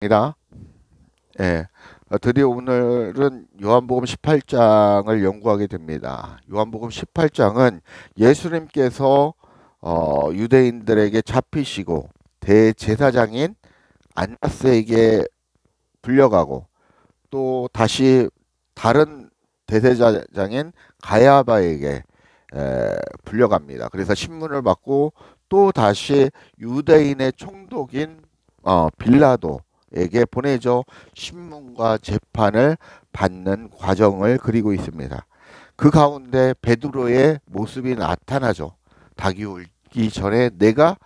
입니다. 예. 드디어 오늘은 요한복음 18장을 연구하게 됩니다. 요한복음 18장은 예수님께서 유대인들에게 잡히시고 대제사장인 안나스에게 불려가고 또 다시 다른 대제사장인 가야바에게 불려갑니다. 그래서 신문을 받고 또 다시 유대인의 총독인 빌라도에게 보내져 신문과 재판을 받는 과정을 그리고 있습니다. 그 가운데 베드로의 모습이 나타나죠. 닭이 울기 전에 내가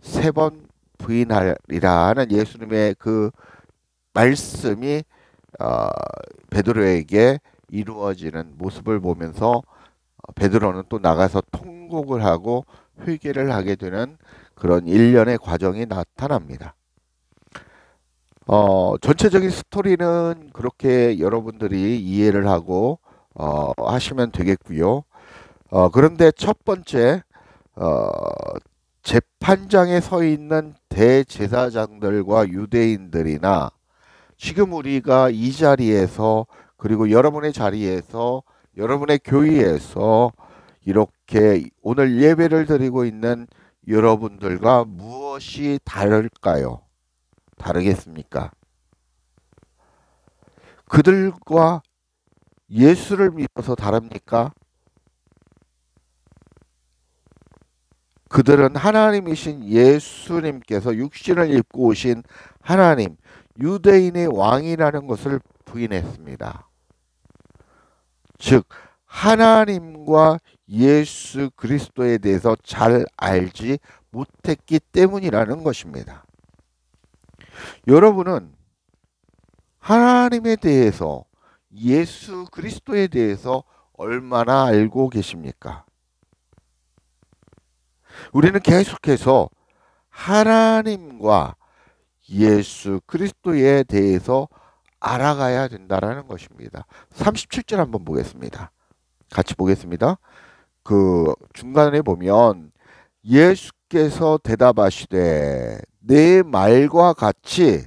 3번 부인하리라는 예수님의 그 말씀이 어, 베드로에게 이루어지는 모습을 보면서 베드로는 또 나가서 통곡을 하고 회개를 하게 되는 그런 일련의 과정이 나타납니다. 전체적인 스토리는 그렇게 여러분들이 이해를 하고 하시면 되겠고요. 그런데 첫 번째 어, 재판장에 서 있는 대제사장들과 유대인들이나 지금 우리가 이 자리에서 그리고 여러분의 자리에서 여러분의 교회에서 이렇게 오늘 예배를 드리고 있는 여러분들과 무엇이 다를까요? 다르겠습니까? 그들과 예수를 믿어서 다릅니까? 그들은 하나님이신 예수님께서 육신을 입고 오신 하나님, 유대인의 왕이라는 것을 부인했습니다. 즉, 하나님과 예수 그리스도에 대해서 잘 알지 못했기 때문이라는 것입니다. 여러분은 하나님에 대해서 예수 그리스도에 대해서 얼마나 알고 계십니까? 우리는 계속해서 하나님과 예수 그리스도에 대해서 알아가야 된다라는 것입니다. 37절 한번 보겠습니다. 같이 보겠습니다. 그 중간에 보면 예수께서 대답하시되 내 말과 같이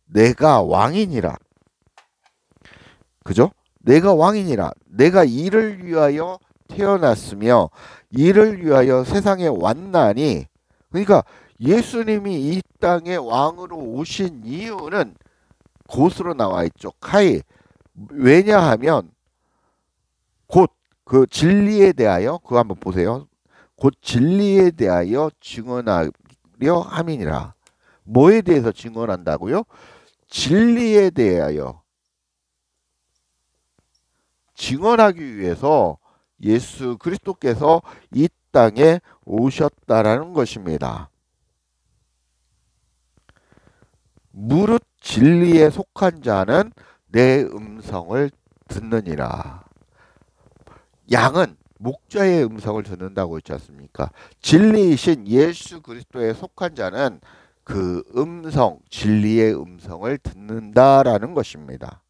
내가 왕이니라. 그죠? 내가 왕이니라. 내가 이를 위하여 태어났으며 이를 위하여 세상에 왔나니, 그러니까 예수님이 이 땅에 왕으로 오신 이유는 곧으로 나와 있죠. 카이. 왜냐하면 곧 그 진리에 대하여 그거 한번 보세요. 곧 진리에 대하여 증언하려 함이니라. 뭐에 대해서 증언한다고요? 진리에 대하여 증언하기 위해서 예수 그리스도께서 이 땅에 오셨다라는 것입니다. 무릇 진리에 속한 자는 내 음성을 듣느니라. 양은 목자의 음성을 듣는다고 했지 않습니까? 진리이신 예수 그리스도에 속한 자는 그 음성, 진리의 음성을 듣는다라는 것입니다.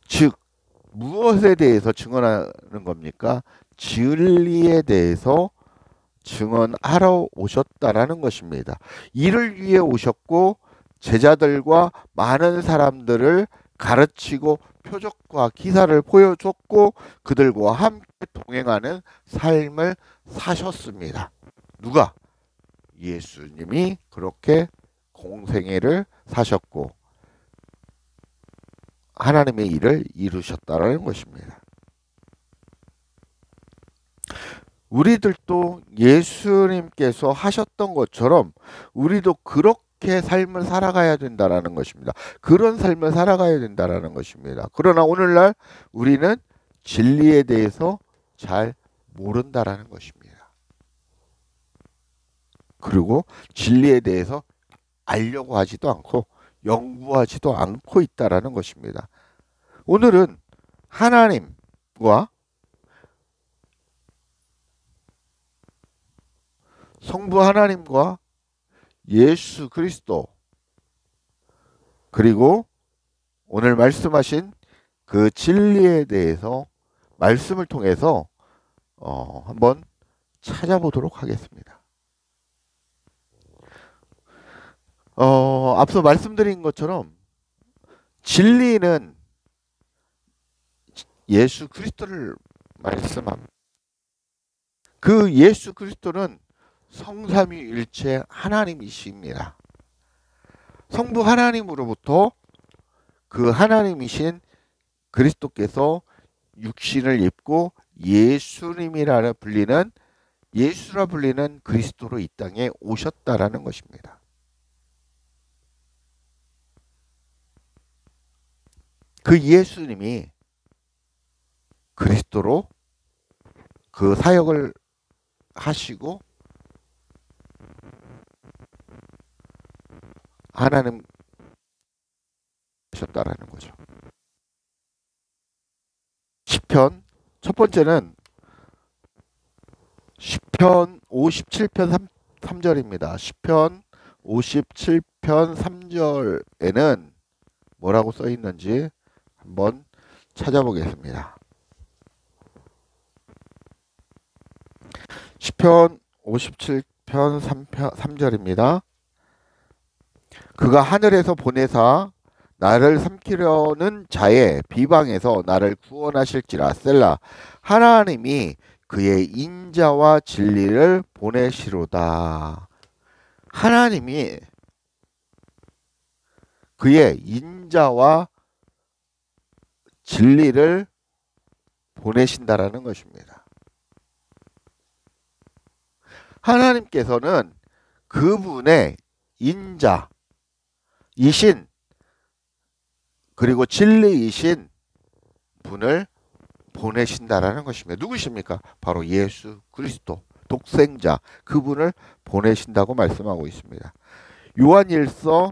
즉, 무엇에 대해서 증언하는 겁니까? 진리에 대해서 증언하러 오셨다라는 것입니다. 이를 위해 오셨고 제자들과 많은 사람들을 가르치고 표적과 기사를 보여줬고 그들과 함께 동행하는 삶을 사셨습니다. 누가? 예수님이 그렇게 공생애를 사셨고 하나님의 일을 이루셨다라는 것입니다. 우리들도 예수님께서 하셨던 것처럼 우리도 그렇게 삶을 살아가야 된다라는 것입니다. 그런 삶을 살아가야 된다라는 것입니다. 그러나 오늘날 우리는 진리에 대해서 잘 모른다라는 것입니다. 그리고 진리에 대해서 알려고 하지도 않고 연구하지도 않고 있다라는 것입니다. 오늘은 하나님과 성부 하나님과 예수 그리스도 그리고 오늘 말씀하신 그 진리에 대해서 말씀을 통해서 한번 찾아보도록 하겠습니다. 앞서 말씀드린 것처럼 진리는 예수 그리스도를 말씀합니다. 그 예수 그리스도는 성삼위일체 하나님이십니다. 성부 하나님으로부터 그 하나님이신 그리스도께서 육신을 입고 예수님이라 불리는 예수라 불리는 그리스도로 이 땅에 오셨다라는 것입니다. 그 예수님이 그리스도로 그 사역을 하시고 하나님 하셨다라는 거죠. 시편 첫 번째는 시편 57편 3절입니다. 시편 57편 3절에는 뭐라고 써 있는지 한번 찾아보겠습니다. 시편 57편 3절입니다. 그가 하늘에서 보내사 나를 삼키려는 자의 비방에서 나를 구원하실지라. 셀라. 하나님이 그의 인자와 진리를 보내시로다. 하나님이 그의 인자와 진리를 보내신다라는 것입니다. 하나님께서는 그분의 인자이신 그리고 진리이신 분을 보내신다라는 것입니다. 누구십니까? 바로 예수 그리스도 독생자 그분을 보내신다고 말씀하고 있습니다. 요한일서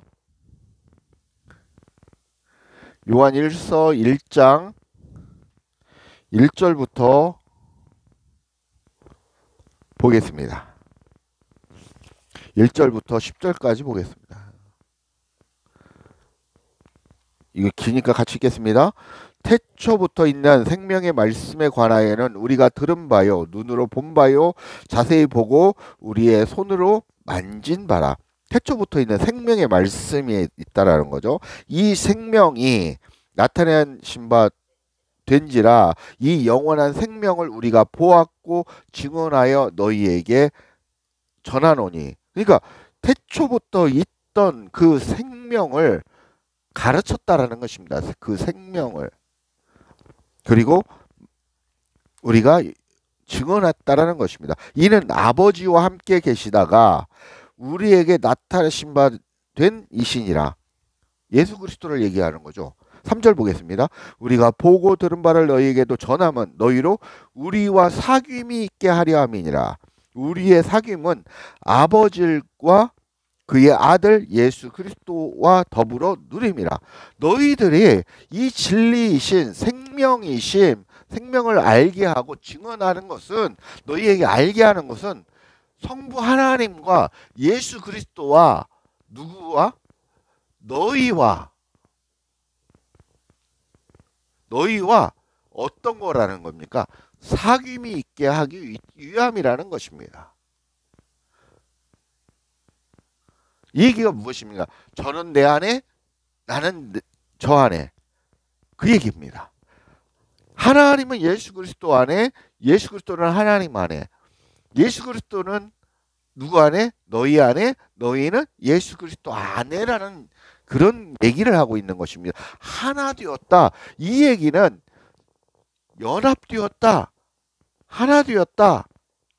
1장 1절부터 보겠습니다. 1절부터 10절까지 보겠습니다. 이거 기니까 같이 읽겠습니다. 태초부터 있는 생명의 말씀에 관하여는 우리가 들은 바요 눈으로 본 바요 자세히 보고 우리의 손으로 만진 바라. 태초부터 있는 생명의 말씀이 있다라는 거죠. 이 생명이 나타내신 바 된지라 이 영원한 생명을 우리가 보았고 증언하여 너희에게 전하노니. 그러니까 태초부터 있던 그 생명을 가르쳤다라는 것입니다. 그 생명을. 그리고 우리가 증언했다라는 것입니다. 이는 아버지와 함께 계시다가 우리에게 나타내신 바 된 이신이라. 예수 그리스도를 얘기하는 거죠. 3절 보겠습니다. 우리가 보고 들은 바를 너희에게도 전함은 너희로 우리와 사귐이 있게 하려 함이니라. 우리의 사귐은 아버지와 그의 아들 예수 그리스도와 더불어 누림이라. 너희들이 이 진리이신 생명이신 생명을 알게 하고 증언하는 것은 너희에게 알게 하는 것은 성부 하나님과 예수 그리스도와 누구와? 너희와 어떤 거라는 겁니까? 사귐이 있게 하기 위함이라는 것입니다. 이 얘기가 무엇입니까? 저는 내 안에 나는 저 안에 그 얘기입니다. 하나님은 예수 그리스도 안에 예수 그리스도는 하나님 안에 예수 그리스도는 누구 안에? 너희 안에 너희는 예수 그리스도 안에라는 그런 얘기를 하고 있는 것입니다. 하나 되었다. 이 얘기는 연합되었다. 하나 되었다.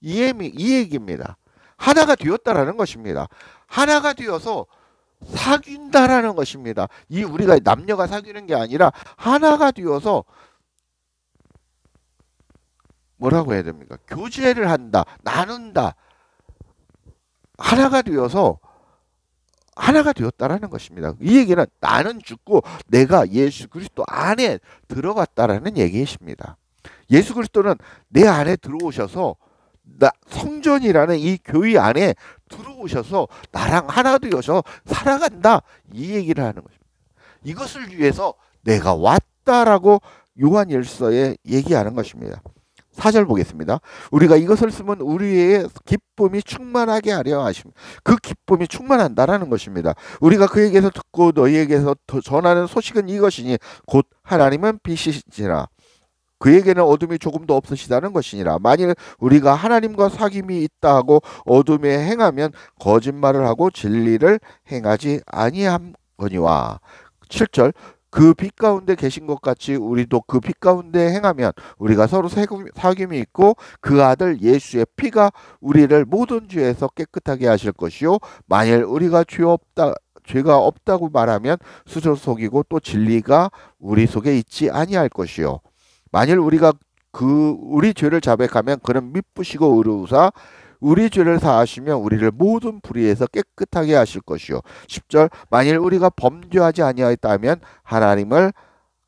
이 얘기입니다. 하나가 되었다라는 것입니다. 하나가 되어서 사귄다라는 것입니다. 이 우리가 남녀가 사귀는 게 아니라 하나가 되어서 뭐라고 해야 됩니까? 교제를 한다. 나눈다. 하나가 되어서 하나가 되었다라는 것입니다. 이 얘기는 나는 죽고 내가 예수 그리스도 안에 들어갔다라는 얘기이십니다. 예수 그리스도는 내 안에 들어오셔서 성전이라는 이 교회 안에 들어오셔서 나랑 하나 되어서 살아간다. 이 얘기를 하는 것입니다. 이것을 위해서 내가 왔다라고 요한일서에 얘기하는 것입니다. 4절 보겠습니다. 우리가 이것을 쓰면 우리의 기쁨이 충만하게 하려 하십니다. 그 기쁨이 충만한다라는 것입니다. 우리가 그에게서 듣고 너희에게서 전하는 소식은 이것이니 곧 하나님은 빛이시니라. 그에게는 어둠이 조금도 없으시다는 것이니라. 만일 우리가 하나님과 사귐이 있다 하고 어둠에 행하면 거짓말을 하고 진리를 행하지 아니함거니와. 7절 그 빛 가운데 계신 것 같이 우리도 그 빛 가운데 행하면 우리가 서로 사귐이 있고 그 아들 예수의 피가 우리를 모든 죄에서 깨끗하게 하실 것이요 만일 우리가 죄가 없다고 말하면 스스로 속이고 또 진리가 우리 속에 있지 아니할 것이요 만일 우리가 우리 죄를 자백하면 그는 미쁘시고 의로우사 우리 죄를 사하시며 우리를 모든 불의에서 깨끗하게 하실 것이요. 10절 만일 우리가 범죄하지 아니하였다면 하나님을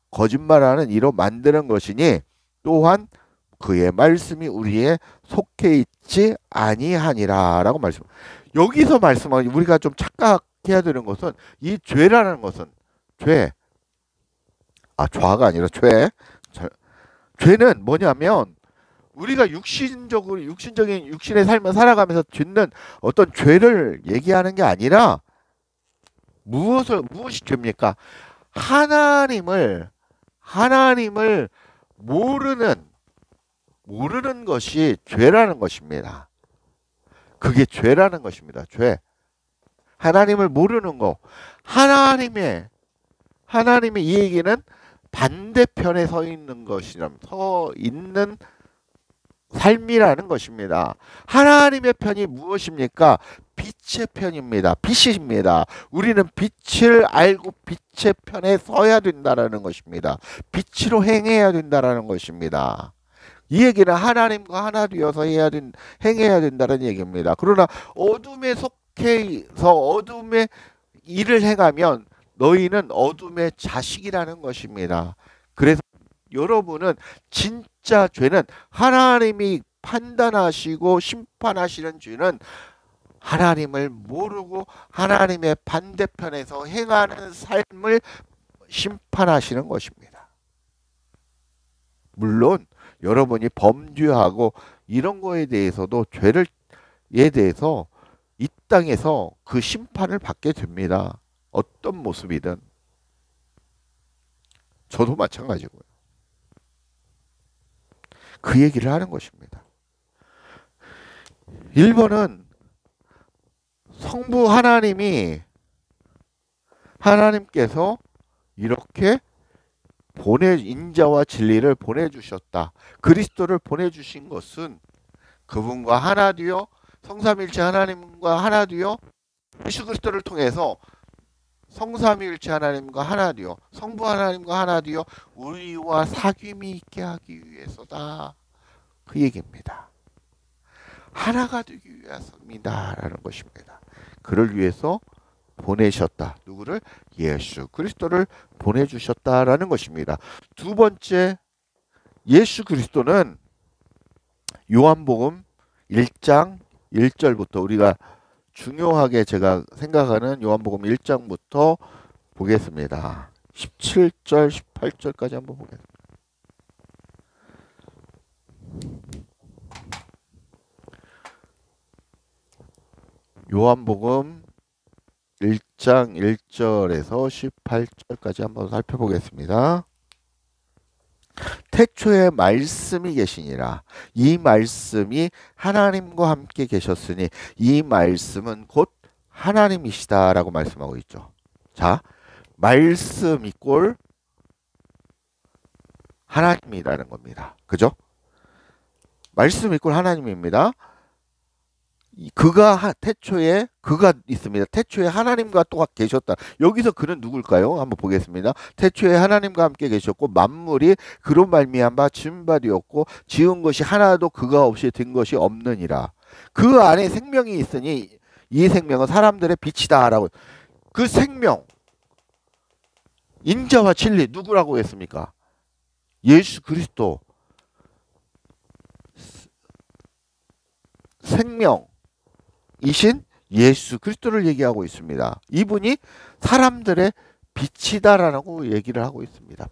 거짓말하는 이로 만드는 것이니 또한 그의 말씀이 우리에 속해 있지 아니하니라 라고 말씀. 여기서 말씀하는 우리가 좀 착각해야 되는 것은 이 죄라는 것은 죄가 아니라 죄는 뭐냐면 우리가 육신적인 육신의 삶을 살아가면서 짓는 어떤 죄를 얘기하는 게 아니라 무엇이 죄입니까? 하나님을 모르는 것이 죄라는 것입니다. 그게 죄라는 것입니다. 죄. 하나님을 모르는 거. 하나님의 이 얘기는 반대편에 서 있는 삶이라는 것입니다. 하나님의 편이 무엇입니까? 빛의 편입니다. 빛입니다. 우리는 빛을 알고 빛의 편에 서야 된다라는 것입니다. 빛으로 행해야 된다라는 것입니다. 이 얘기는 하나님과 하나 되어서 행해야 된다는 얘기입니다. 그러나 어둠에 속해서 어둠의 일을 행하면 너희는 어둠의 자식이라는 것입니다. 그래서 여러분은 진짜 죄는 하나님이 판단하시고 심판하시는 죄는 하나님을 모르고 하나님의 반대편에서 행하는 삶을 심판하시는 것입니다. 물론 여러분이 범죄하고 이런 거에 대해서도 죄에 대해서 이 땅에서 그 심판을 받게 됩니다. 어떤 모습이든. 저도 마찬가지고요. 그 얘기를 하는 것입니다. 1번은 성부 하나님께서 이렇게 인자와 진리를 보내주셨다. 그리스도를 보내주신 것은 그분과 하나 되어 성삼일체 하나님과 하나 되어 예수 그리스도를 통해서 성삼위일체 하나님과 하나 되어 성부 하나님과 하나 되어 우리와 사귐이 있게 하기 위해서다. 그 얘기입니다. 하나가 되기 위해서입니다. 라는 것입니다. 그를 위해서 보내셨다. 누구를? 예수 그리스도를 보내주셨다라는 것입니다. 두 번째, 예수 그리스도는 요한복음 1장 1절부터 우리가 중요하게 제가 생각하는 요한복음 1장부터 보겠습니다. 17절, 18절까지 한번 보겠습니다. 요한복음 1장 1절에서 18절까지 한번 살펴보겠습니다. 태초에 말씀이 계시니라. 이 말씀이 하나님과 함께 계셨으니 이 말씀은 곧 하나님이시다라고 말씀하고 있죠. 자, 말씀 이꼴 하나님이라는 겁니다. 그죠? 말씀 이꼴 하나님입니다. 태초에 그가 있습니다. 태초에 하나님과 또 계셨다. 여기서 그는 누굴까요? 한번 보겠습니다. 태초에 하나님과 함께 계셨고 만물이 그로 말미암아 지은 바 되었고 지은 것이 하나도 그가 없이 된 것이 없느니라. 그 안에 생명이 있으니 이 생명은 사람들의 빛이다라고. 그 생명, 인자와 진리 누구라고 했습니까? 예수 그리스도. 생명이신 예수 그리스도를 얘기하고 있습니다. 이분이 사람들의 빛이다라고 얘기를 하고 있습니다.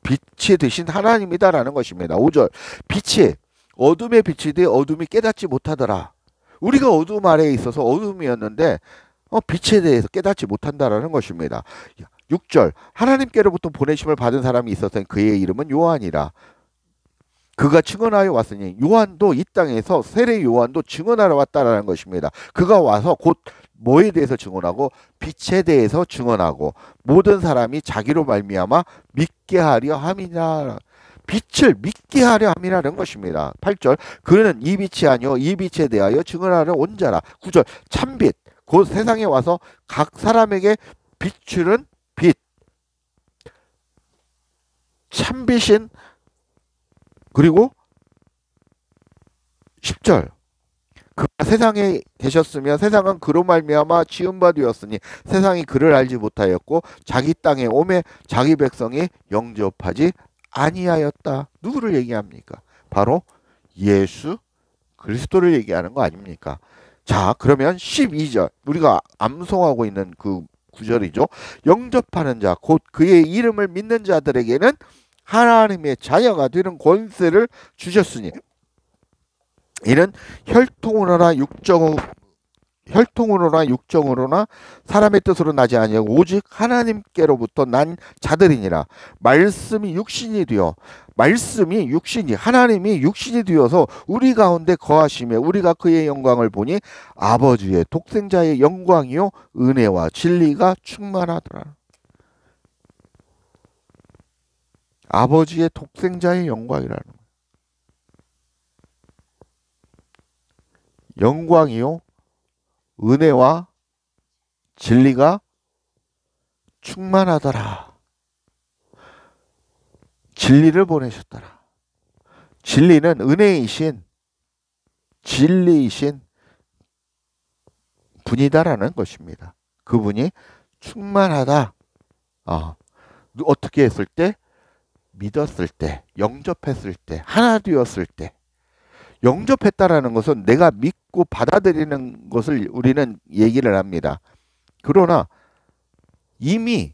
빛이 되신 하나님이다라는 것입니다. 5절. 빛이 어둠의 빛이 되 어둠이 깨닫지 못하더라. 우리가 어둠 아래에 있어서 어둠이었는데 빛에 대해서 깨닫지 못한다라는 것입니다. 6절. 하나님께로부터 보내심을 받은 사람이 있어서 그의 이름은 요한이라. 그가 증언하여 왔으니 요한도 이 땅에서 세례 요한도 증언하러 왔다라는 것입니다. 그가 와서 곧 뭐에 대해서 증언하고 빛에 대해서 증언하고 모든 사람이 자기로 말미암아 믿게 하려 함이라. 빛을 믿게 하려 함이라는 것입니다. 8절. 그는 이 빛이 아니요 이 빛에 대하여 증언하러 온 자라. 9절. 참빛 곧 세상에 와서 각 사람에게 비추는 빛. 참빛인. 그리고 10절. 그가 세상에 계셨으며 세상은 그로 말미암아 지은 바 되었으니 세상이 그를 알지 못하였고 자기 땅에 오매 자기 백성이 영접하지 아니하였다. 누구를 얘기합니까? 바로 예수 그리스도를 얘기하는 거 아닙니까? 자, 그러면 12절. 우리가 암송하고 있는 그 구절이죠. 영접하는 자 곧 그의 이름을 믿는 자들에게는 하나님의 자녀가 되는 권세를 주셨으니 이는 혈통으로나 육정으로나 사람의 뜻으로 나지 아니하고 오직 하나님께로부터 난 자들이니라. 말씀이 육신이 되어 하나님이 육신이 되어서 우리 가운데 거하시며 우리가 그의 영광을 보니 아버지의 독생자의 영광이요 은혜와 진리가 충만하더라. 아버지의 독생자의 영광이라는 거예요. 영광이요 은혜와 진리가 충만하더라. 진리를 보내셨더라. 진리는 은혜이신 진리이신 분이다라는 것입니다. 그분이 충만하다. 어떻게 했을 때? 믿었을 때, 영접했을 때, 하나 되었을 때. 영접했다라는 것은 내가 믿고 받아들이는 것을 우리는 얘기를 합니다. 그러나 이미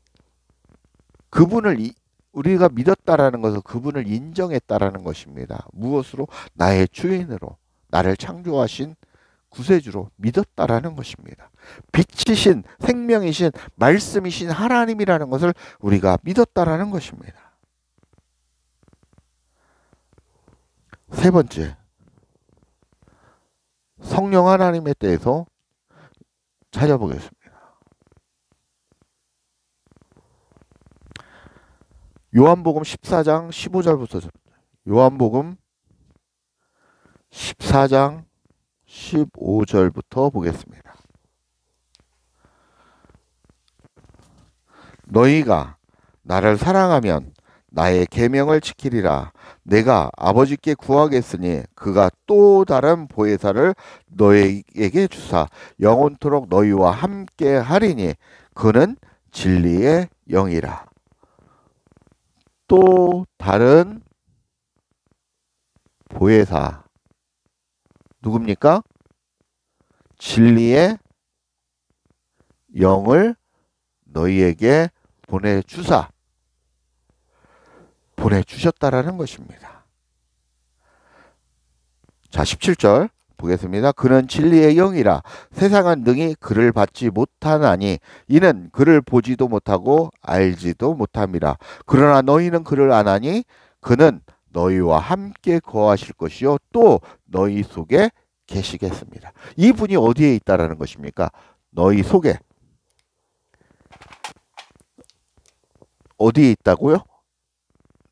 그분을 우리가 믿었다라는 것은 그분을 인정했다라는 것입니다. 무엇으로? 나의 주인으로, 나를 창조하신 구세주로 믿었다라는 것입니다. 빛이신, 생명이신, 말씀이신 하나님이라는 것을 우리가 믿었다라는 것입니다. 세 번째, 성령 하나님에 대해서 찾아보겠습니다. 요한복음 14장 15절부터 요한복음 14장 15절부터 보겠습니다. 너희가 나를 사랑하면 나의 계명을 지키리라. 내가 아버지께 구하겠으니 그가 또 다른 보혜사를 너희에게 주사 영원토록 너희와 함께 하리니 그는 진리의 영이라. 또 다른 보혜사 누굽니까? 진리의 영을 너희에게 보내주셨다라는 것입니다. 자, 17절 보겠습니다. 그는 진리의 영이라. 세상은 능히 그를 받지 못하나니 이는 그를 보지도 못하고 알지도 못함이라. 그러나 너희는 그를 아나니 그는 너희와 함께 거하실 것이요 또 너희 속에 계시겠습니다. 이분이 어디에 있다라는 것입니까? 너희 속에. 어디에 있다고요?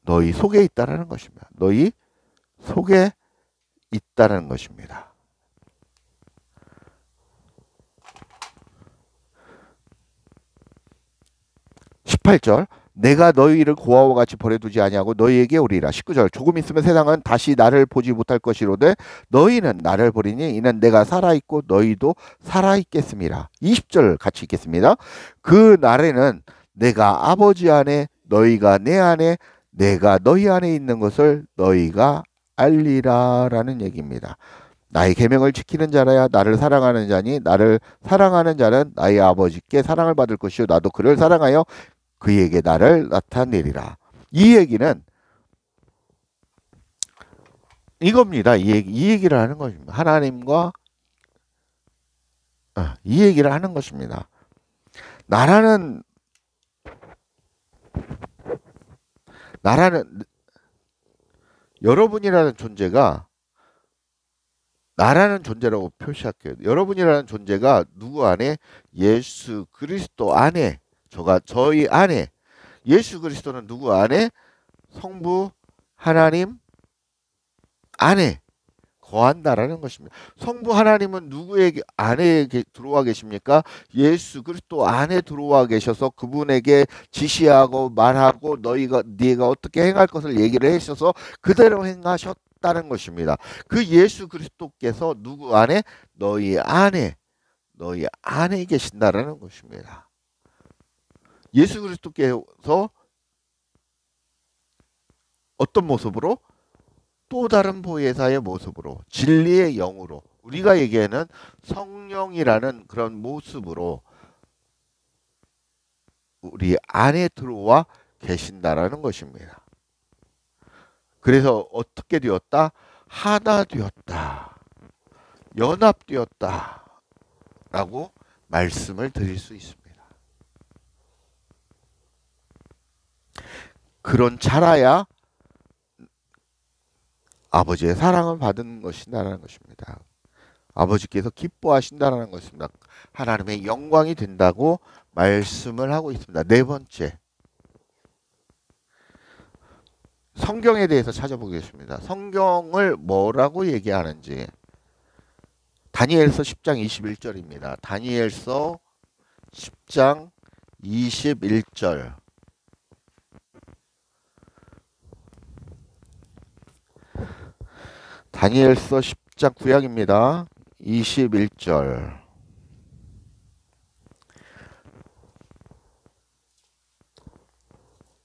너희 속에 있다라는 것입니다. 너희 속에 있다라는 것입니다. (18절) 내가 너희를 고아와 같이 버려두지 아니하고 너희에게 오리라. 19절 조금 있으면 세상은 다시 나를 보지 못할 것이로되 너희는 나를 보리니 이는 내가 살아있고 너희도 살아있겠습니다. 20절 같이 읽겠습니다. 그 날에는 내가 아버지 안에 너희가 내 안에 내가 너희 안에 있는 것을 너희가 알리라 라는 얘기입니다. 나의 계명을 지키는 자라야 나를 사랑하는 자니 나를 사랑하는 자는 나의 아버지께 사랑을 받을 것이요 나도 그를 사랑하여 그에게 나를 나타내리라. 이 얘기는 이겁니다. 이 얘기를 하는 것입니다. 하나님과 이 얘기를 하는 것입니다. 나라는 여러분이라는 존재가 나라는 존재라고 표시할게요. 여러분이라는 존재가 누구 안에? 예수 그리스도 안에, 저희 안에. 예수 그리스도는 누구 안에? 성부 하나님 안에 거한다라는 것입니다. 성부 하나님은 누구에게 안에 들어와 계십니까? 예수 그리스도 안에 들어와 계셔서 그분에게 지시하고 말하고 네가 어떻게 행할 것을 얘기를 하셔서 그대로 행하셨다는 것입니다. 그 예수 그리스도께서 누구 안에? 너희 안에 계신다라는 것입니다. 예수 그리스도께서 어떤 모습으로? 또 다른 보혜사의 모습으로, 진리의 영으로, 우리가 얘기하는 성령이라는 그런 모습으로 우리 안에 들어와 계신다라는 것입니다. 그래서 어떻게 되었다? 하나 되었다. 연합되었다. 라고 말씀을 드릴 수 있습니다. 그런 자라야 아버지의 사랑을 받은 것이다라는 것입니다. 아버지께서 기뻐하신다라는 것입니다. 하나님의 영광이 된다고 말씀을 하고 있습니다. 네 번째, 성경에 대해서 찾아보겠습니다. 성경을 뭐라고 얘기하는지. 다니엘서 10장 21절입니다. 다니엘서 10장 21절. 다니엘서 10장 구약입니다. 21절.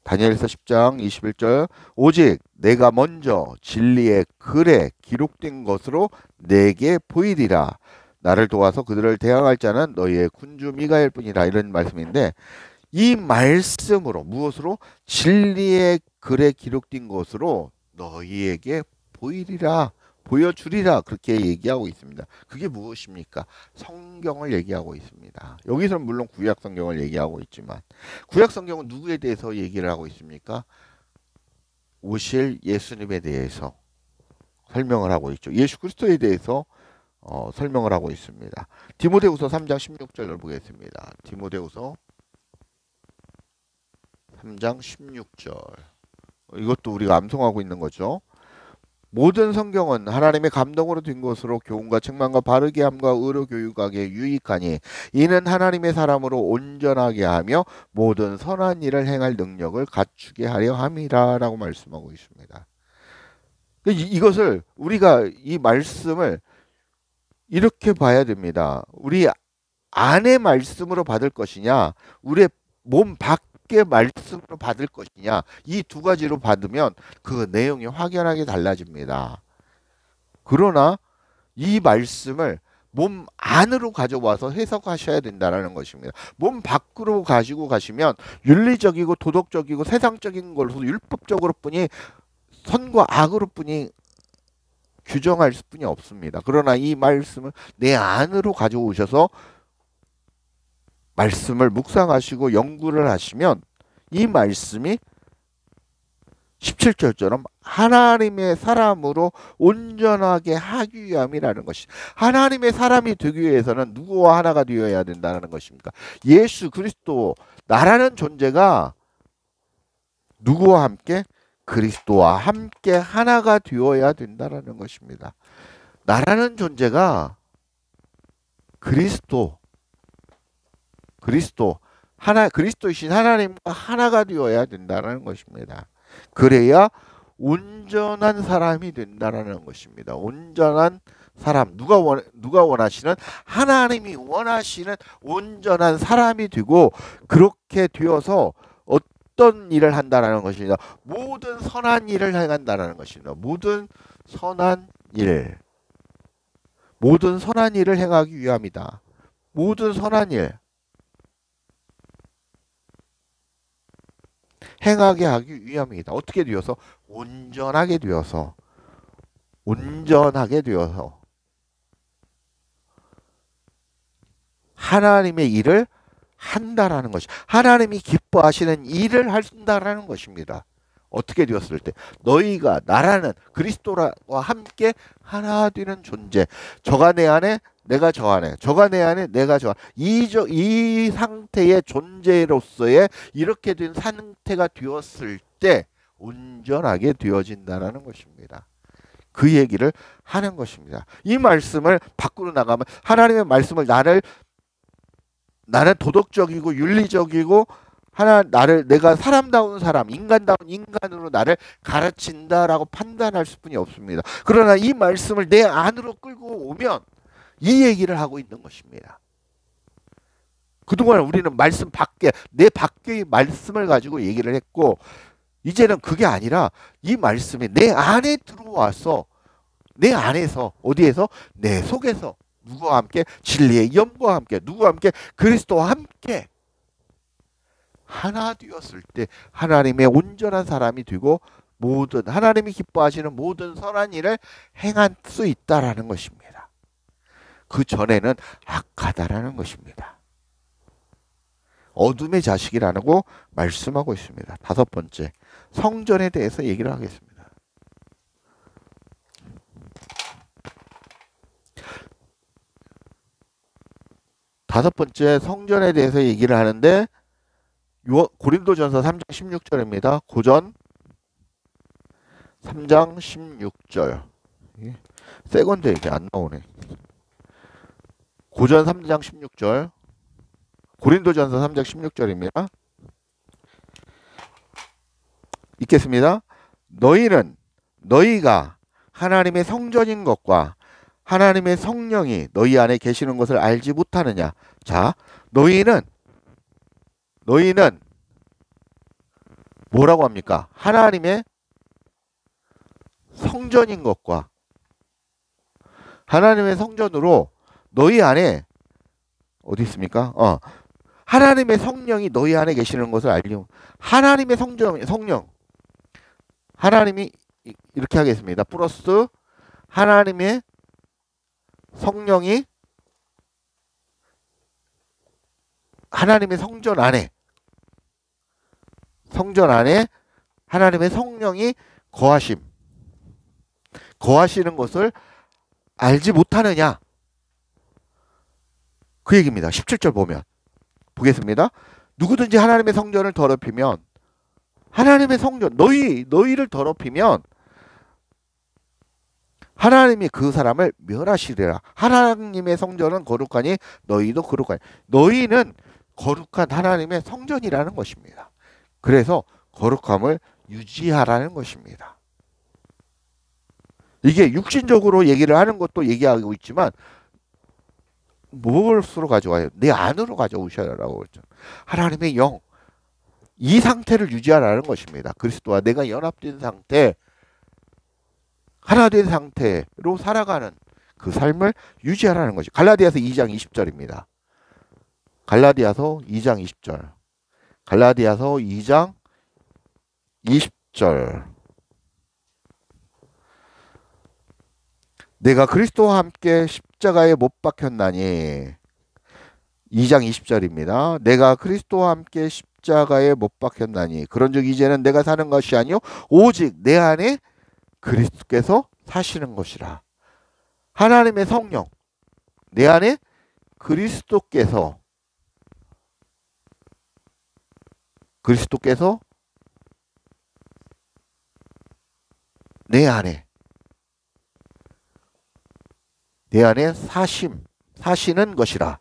다니엘서 10장 21절. 오직 내가 먼저 진리의 글에 기록된 것으로 내게 보이리라. 나를 도와서 그들을 대항할 자는 너희의 군주 미가엘 뿐이라. 이런 말씀인데, 이 말씀으로 무엇으로? 진리의 글에 기록된 것으로 너희에게 보이리라, 보여주리라, 그렇게 얘기하고 있습니다. 그게 무엇입니까? 성경을 얘기하고 있습니다. 여기서는 물론 구약 성경을 얘기하고 있지만, 구약 성경은 누구에 대해서 얘기를 하고 있습니까? 오실 예수님에 대해서 설명을 하고 있죠. 예수 그리스도에 대해서 설명을 하고 있습니다. 디모데후서 3장 16절을 보겠습니다. 디모데후서 3장 16절. 이것도 우리가 암송하고 있는 거죠. 모든 성경은 하나님의 감동으로 된 것으로 교훈과 책망과 바르게 함과 의로 교육하기에 유익하니 이는 하나님의 사람으로 온전하게 하며 모든 선한 일을 행할 능력을 갖추게 하려 함이라 라고 말씀하고 있습니다. 이것을 우리가 이 말씀을 이렇게 봐야 됩니다. 우리 안의 말씀으로 받을 것이냐, 우리의 몸 밖의 말씀으로 받을 것이냐, 이 두 가지로 받으면 그 내용이 확연하게 달라집니다. 그러나 이 말씀을 몸 안으로 가져와서 해석하셔야 된다는 것입니다. 몸 밖으로 가지고 가시면 윤리적이고 도덕적이고 세상적인 걸로 율법적으로 뿐이, 선과 악으로 뿐이 규정할 수뿐이 없습니다. 그러나 이 말씀을 내 안으로 가져오셔서 말씀을 묵상하시고 연구를 하시면 이 말씀이 17절처럼 하나님의 사람으로 온전하게 하기 위함이라는 것이, 하나님의 사람이 되기 위해서는 누구와 하나가 되어야 된다는 것입니까? 예수 그리스도, 나라는 존재가 누구와 함께? 그리스도와 함께 하나가 되어야 된다는 것입니다. 나라는 존재가 그리스도이신 하나님과 하나가 되어야 된다는 것입니다. 그래야 온전한 사람이 된다는 것입니다. 온전한 사람, 누가 원하시는? 하나님이 원하시는 온전한 사람이 되고, 그렇게 되어서 어떤 일을 한다는 것입니다. 모든 선한 일을 행한다는 것입니다. 모든 선한 일을 행하기 위함이다. 모든 선한 일 행하게 하기 위함이다. 어떻게 되어서? 온전하게 되어서. 온전하게 되어서 하나님의 일을 한다라는 것이, 하나님이 기뻐하시는 일을 한다라는 것입니다. 어떻게 되었을 때? 너희가 나라는 그리스도와 함께 하나 되는 존재. 저가 내 안에, 내가 저 안에, 저가 내 안에, 내가 저 안에. 이 상태의 존재로서의 이렇게 된 상태가 되었을 때 온전하게 되어진다라는 것입니다. 그 얘기를 하는 것입니다. 이 말씀을 밖으로 나가면 하나님의 말씀을 나는 도덕적이고 윤리적이고 내가 사람다운 사람, 인간다운 인간으로 나를 가르친다라고 판단할 수뿐이 없습니다. 그러나 이 말씀을 내 안으로 끌고 오면 이 얘기를 하고 있는 것입니다. 그동안 우리는 말씀 밖에, 내 밖의 말씀을 가지고 얘기를 했고, 이제는 그게 아니라 이 말씀이 내 안에 들어와서 내 안에서, 어디에서? 내 속에서 누구와 함께? 진리의 영과 함께, 누구와 함께? 그리스도와 함께 하나 되었을 때 하나님의 온전한 사람이 되고 모든 하나님이 기뻐하시는 모든 선한 일을 행할 수 있다라는 것입니다. 그 전에는 악하다라는 것입니다. 어둠의 자식이라고 말씀하고 있습니다. 다섯 번째, 성전에 대해서 얘기를 하겠습니다. 다섯 번째, 성전에 대해서 얘기를 하는데 고린도전서 3장 16절입니다. 고전 3장 16절. 새 건데 이게 안 나오네. 고전 3장 16절. 고린도전서 3장 16절입니다. 읽겠습니다. 너희가 하나님의 성전인 것과 하나님의 성령이 너희 안에 계시는 것을 알지 못하느냐. 자, 너희는 뭐라고 합니까? 하나님의 성전인 것과 하나님의 성전으로 너희 안에 어디 있습니까? 하나님의 성령이 너희 안에 계시는 것을 알려. 하나님의 성령. 하나님이 이렇게 하겠습니다. 플러스 하나님의 성령이 하나님의 성전 안에 하나님의 성령이 거하시는 것을 알지 못하느냐. 그 얘기입니다. 17절 보겠습니다. 누구든지 하나님의 성전을 더럽히면 하나님의 성전 너희를 더럽히면 하나님이 그 사람을 멸하시리라. 하나님의 성전은 거룩하니 너희도 거룩하니. 너희는 거룩한 하나님의 성전이라는 것입니다. 그래서 거룩함을 유지하라는 것입니다. 이게 육신적으로 얘기를 하는 것도 얘기하고 있지만 무엇으로 가져와요? 내 안으로 가져오셔라라고 그랬죠. 하나님의 영, 이 상태를 유지하라는 것입니다. 그리스도와 내가 연합된 상태, 하나 된 상태로 살아가는 그 삶을 유지하라는 것이 갈라디아서 2장 20절입니다. 갈라디아서 2장 20절. 갈라디아서 2장 20절. 내가 그리스도와 함께 십자가에 못 박혔나니. 2장 20절입니다. 내가 그리스도와 함께 십자가에 못 박혔나니 그런즉 이제는 내가 사는 것이 아니요 오직 내 안에 그리스도께서 사시는 것이라. 하나님의 성령, 내 안에 그리스도께서 내 안에 사시는 것이라.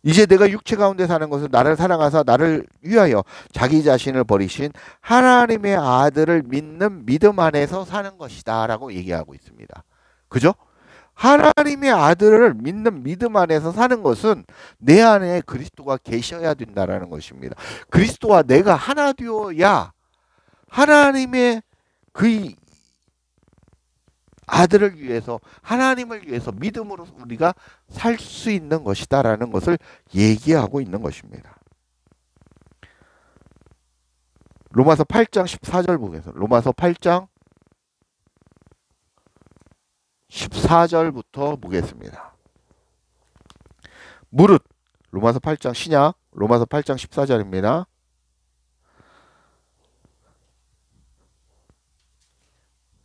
이제 내가 육체 가운데 사는 것은 나를 사랑하사 나를 위하여 자기 자신을 버리신 하나님의 아들을 믿는 믿음 안에서 사는 것이다 라고 얘기하고 있습니다. 그죠? 하나님의 아들을 믿는 믿음 안에서 사는 것은 내 안에 그리스도가 계셔야 된다라는 것입니다. 그리스도와 내가 하나 되어야 하나님의 그 아들을 위해서, 하나님을 위해서 믿음으로 우리가 살 수 있는 것이다라는 것을 얘기하고 있는 것입니다. 로마서 8장 14절 보겠습니다. 로마서 8장 14절부터 보겠습니다. 무릇 로마서 8장 신약 로마서 8장 14절입니다.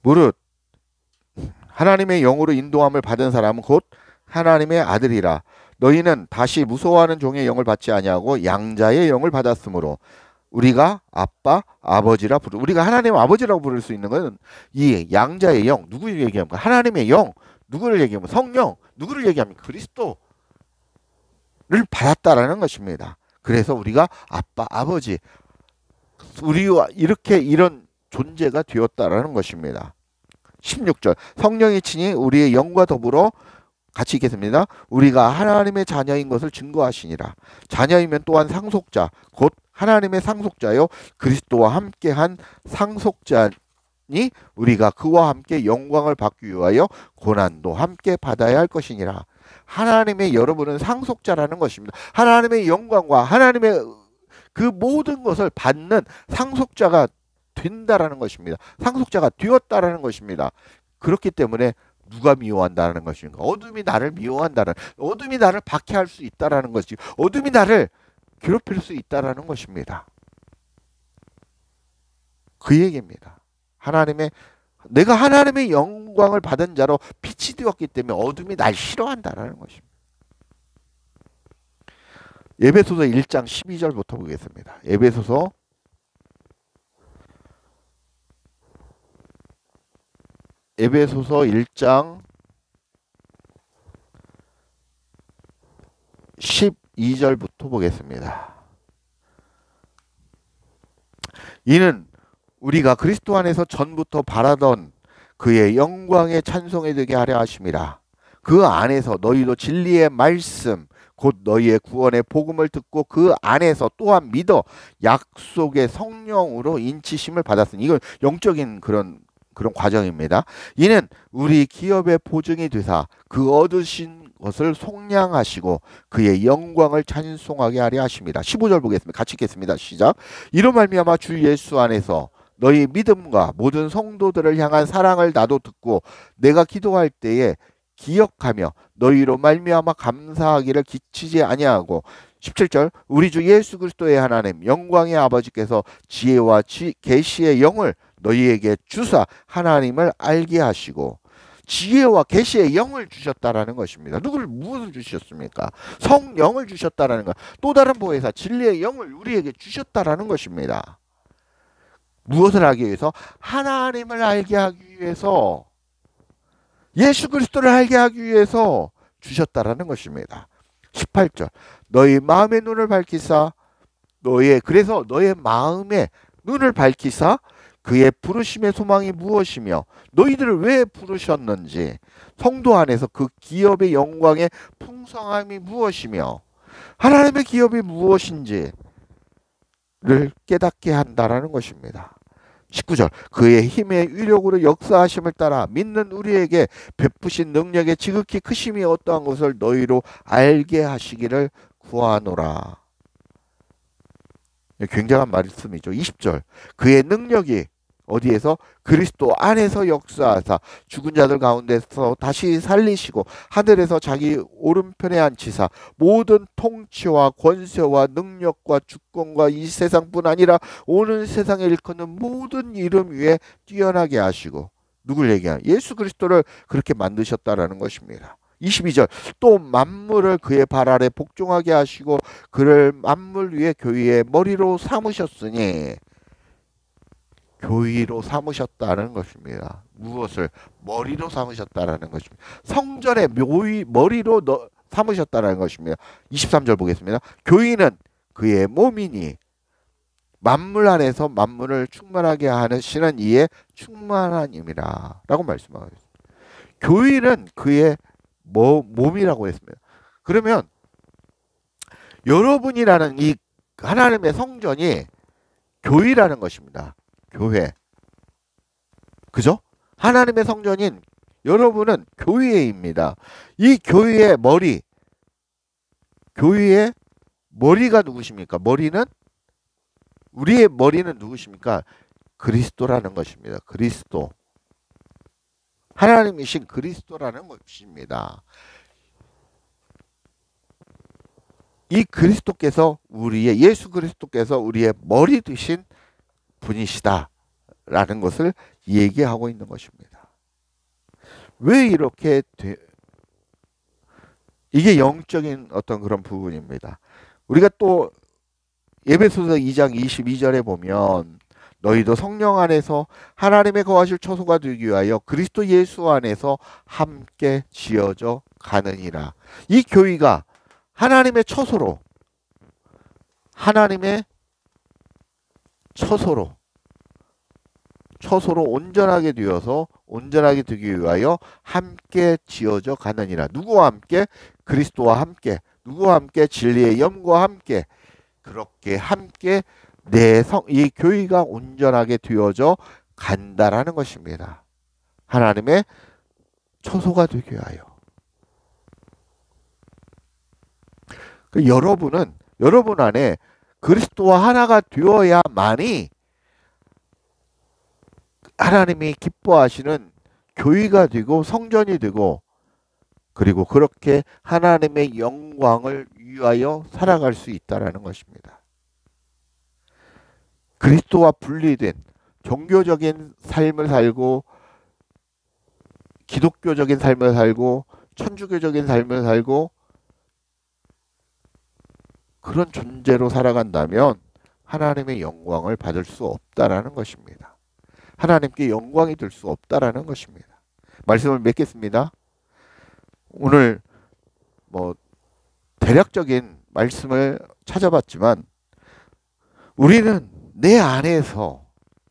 무릇 하나님의 영으로 인도함을 받은 사람은 곧 하나님의 아들이라. 너희는 다시 무서워하는 종의 영을 받지 아니하고 양자의 영을 받았으므로 우리가 아빠, 아버지라 부르. 우리가 하나님 아버지라고 부를 수 있는 것은 이 양자의 영, 누구를 얘기합니까? 하나님의 영, 누구를 얘기하면 성령, 누구를 얘기합니까? 그리스도를 받았다라는 것입니다. 그래서 우리가 아빠, 아버지, 우리와 이렇게 이런 존재가 되었다라는 것입니다. 16절 성령이 친히 우리의 영과 더불어 같이 읽겠습니다. 우리가 하나님의 자녀인 것을 증거하시니라. 자녀이면 또한 상속자 곧 하나님의 상속자요 그리스도와 함께한 상속자니 우리가 그와 함께 영광을 받기 위하여 고난도 함께 받아야 할 것이니라. 하나님의 여러분은 상속자라는 것입니다. 하나님의 영광과 하나님의 그 모든 것을 받는 상속자가 된다라는 것입니다. 상속자가 되었다라는 것입니다. 그렇기 때문에 누가 미워한다는 것인가? 어둠이 나를 미워한다는, 어둠이 나를 박해할 수 있다라는 것이, 어둠이 나를 괴롭힐 수 있다라는 것입니다. 그 얘기입니다. 내가 하나님의 영광을 받은 자로 빛이 되었기 때문에 어둠이 날 싫어한다라는 것입니다. 에베소서 1장 12절부터 보겠습니다. 에베소서 1장 12절부터 보겠습니다. 이는 우리가 그리스도 안에서 전부터 바라던 그의 영광의 찬송이 되게 하려 하심이라. 그 안에서 너희도 진리의 말씀 곧 너희의 구원의 복음을 듣고 그 안에서 또한 믿어 약속의 성령으로 인치심을 받았으니, 이건 영적인 그런 과정입니다. 이는 우리 기업의 보증이 되사 그 얻으신 것을 속량하시고 그의 영광을 찬송하게 하려 하십니다. 15절 보겠습니다. 같이 읽겠습니다. 시작. 이로 말미암아 주 예수 안에서 너희 믿음과 모든 성도들을 향한 사랑을 나도 듣고 내가 기도할 때에 기억하며 너희로 말미암아 감사하기를 기치지 아니하고 17절 우리 주 예수 그리스도의 하나님 영광의 아버지께서 지혜와 계시의 영을 너희에게 주사 하나님을 알게 하시고, 지혜와 계시의 영을 주셨다라는 것입니다. 무엇을 주셨습니까? 성령을 주셨다라는 것. 또 다른 보혜사 진리의 영을 우리에게 주셨다라는 것입니다. 무엇을 하기 위해서? 하나님을 알게 하기 위해서, 예수 그리스도를 알게 하기 위해서 주셨다라는 것입니다. 18절 너희 마음의 눈을 밝히사 그래서 너의 마음의 눈을 밝히사 그의 부르심의 소망이 무엇이며 너희들을 왜 부르셨는지, 성도 안에서 그 기업의 영광의 풍성함이 무엇이며 하나님의 기업이 무엇인지를 깨닫게 한다라는 것입니다. 19절 그의 힘의 위력으로 역사하심을 따라 믿는 우리에게 베푸신 능력의 지극히 크심이 어떠한 것을 너희로 알게 하시기를 구하노라. 굉장한 말씀이죠. 20절 그의 능력이 어디에서? 그리스도 안에서 역사하사 죽은 자들 가운데서 다시 살리시고 하늘에서 자기 오른편에 앉히사 모든 통치와 권세와 능력과 주권과 이 세상뿐 아니라 오는 세상에 일컫는 모든 이름 위에 뛰어나게 하시고, 누굴 얘기하냐? 예수 그리스도를 그렇게 만드셨다라는 것입니다. 22절 또 만물을 그의 발 아래 복종하게 하시고 그를 만물 위에 교회의 머리로 삼으셨으니, 교회로 삼으셨다는 것입니다. 무엇을? 머리로 삼으셨다라는 것입니다. 성전의 머리로 삼으셨다는 것입니다. 23절 보겠습니다. 교회는 그의 몸이니 만물 안에서 만물을 충만하게 하시는 이의 충만함이라 라고 말씀하고 있습니다. 교회는 그의 몸이라고 했습니다. 그러면 여러분이라는 이 하나님의 성전이 교회라는 것입니다. 교회. 그죠? 하나님의 성전인 여러분은 교회입니다. 이 교회의 교회의 머리가 누구십니까? 머리는 우리의 머리는 누구십니까? 그리스도라는 것입니다. 그리스도. 하나님이신 그리스도라는 것입니다. 이 그리스도께서 예수 그리스도께서 우리의 머리 되신 분이시다라는 것을 얘기하고 있는 것입니다. 왜 이렇게 이게 영적인 어떤 그런 부분입니다. 우리가 또 에베소서 2장 22절에 보면 너희도 성령 안에서 하나님의 거하실 처소가 되기 위하여 그리스도 예수 안에서 함께 지어져 가느니라. 이 교회가 하나님의 처소로 온전하게 되어서 온전하게 되기 위하여 함께 지어져 가느니라. 누구와 함께? 그리스도와 함께. 누구와 함께? 진리의 영과 함께. 그렇게 함께 이 교회가 온전하게 되어져 간다라는 것입니다. 하나님의 처소가 되기 위하여. 여러분 안에 그리스도와 하나가 되어야만이 하나님이 기뻐하시는 교회가 되고 성전이 되고 그리고 그렇게 하나님의 영광을 위하여 살아갈 수 있다라는 것입니다. 그리스도와 분리된 종교적인 삶을 살고 기독교적인 삶을 살고 천주교적인 삶을 살고 그런 존재로 살아간다면 하나님의 영광을 받을 수 없다라는 것입니다. 하나님께 영광이 될 수 없다라는 것입니다. 말씀을 맺겠습니다. 오늘 대략적인 말씀을 찾아봤지만 우리는 내 안에서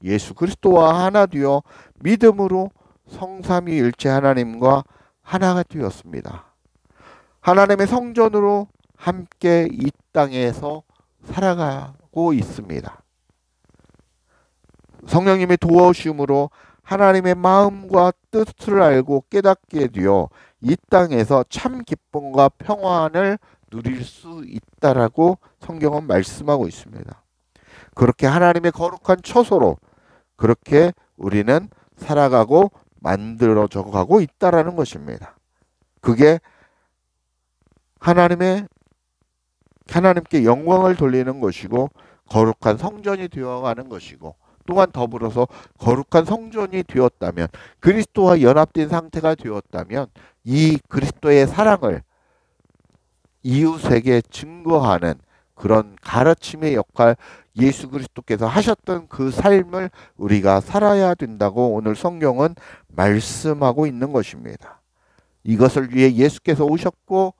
예수 그리스도와 하나 되어 믿음으로 성삼위일체 하나님과 하나가 되었습니다. 하나님의 성전으로 함께 이 땅에서 살아가고 있습니다. 성령님의 도와주심으로 하나님의 마음과 뜻을 알고 깨닫게 되어 이 땅에서 참 기쁨과 평안을 누릴 수 있다라고 성경은 말씀하고 있습니다. 그렇게 하나님의 거룩한 처소로 그렇게 우리는 살아가고 만들어져 가고 있다라는 것입니다. 그게 하나님께 영광을 돌리는 것이고 거룩한 성전이 되어가는 것이고 또한 더불어서 거룩한 성전이 되었다면 그리스도와 연합된 상태가 되었다면 이 그리스도의 사랑을 이웃에게 증거하는 그런 가르침의 역할 예수 그리스도께서 하셨던 그 삶을 우리가 살아야 된다고 오늘 성경은 말씀하고 있는 것입니다. 이것을 위해 예수께서 오셨고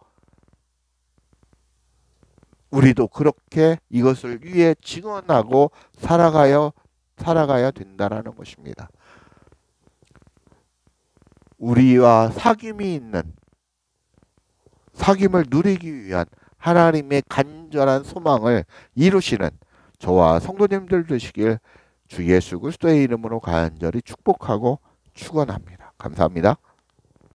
우리도 그렇게 이것을 위해 증언하고 살아가야 된다는 것입니다. 우리와 사귐을 누리기 위한 하나님의 간절한 소망을 이루시는 저와 성도님들 되시길 주 예수 그리스도의 이름으로 간절히 축복하고 축원합니다. 감사합니다.